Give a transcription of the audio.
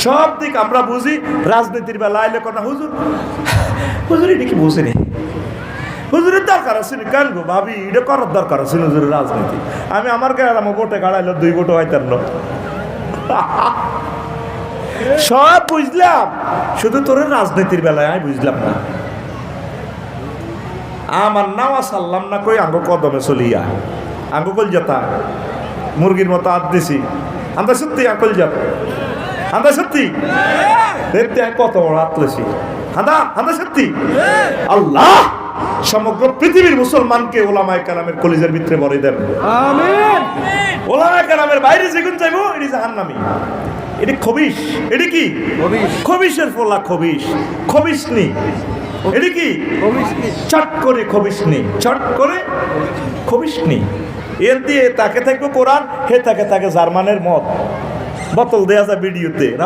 সব দিক আমরা বুঝি, রাজনীতির বেলা আইলে কোন হুজুর হুজুর এটা কি বুঝিনি, হুজুরের দরকার আছে কেন গো ভাবি, এটা করার দরকার আছে হুজুরের রাজনীতি। আমি আমার গায়ে আমার ভোটে গাড়াইলো 2 ভোটও হইতেন না। সব বুঝলাম, শুধু তোর রাজনীতির বেলায় আমি বুঝলাম না। আমার নাওয়া সারলাম না কই আঙ্গ কদমে চলিয়া আঙ্গ কল যেতা মুরগির মতো আদ দিছি। আমরা সত্যি আকল যাব, আমরা সত্যি দেখতে কত বড় আতলেছি। আমরা সত্যি আল্লাহ সমগ্র পৃথিবীর মুসলমানকে ওলামায়ে কেরামের কলিজার ভিতরে ভরে দেন, আমিন। ওলামায়ে কেরামের বাইরে যেগুন যাইবো এটি জাহান্নামী, এটি খবিশ। এটি কি খবিশের ফলা, খবিশ খবিশনি। এটি কি চট করে খবিশনি, চট করে খবিশনি। এর দিয়ে তাকে থাকবে কোরআন, হে তাকে জার্মানের মদ বোতল দেয়া যায় ভিডিওতে।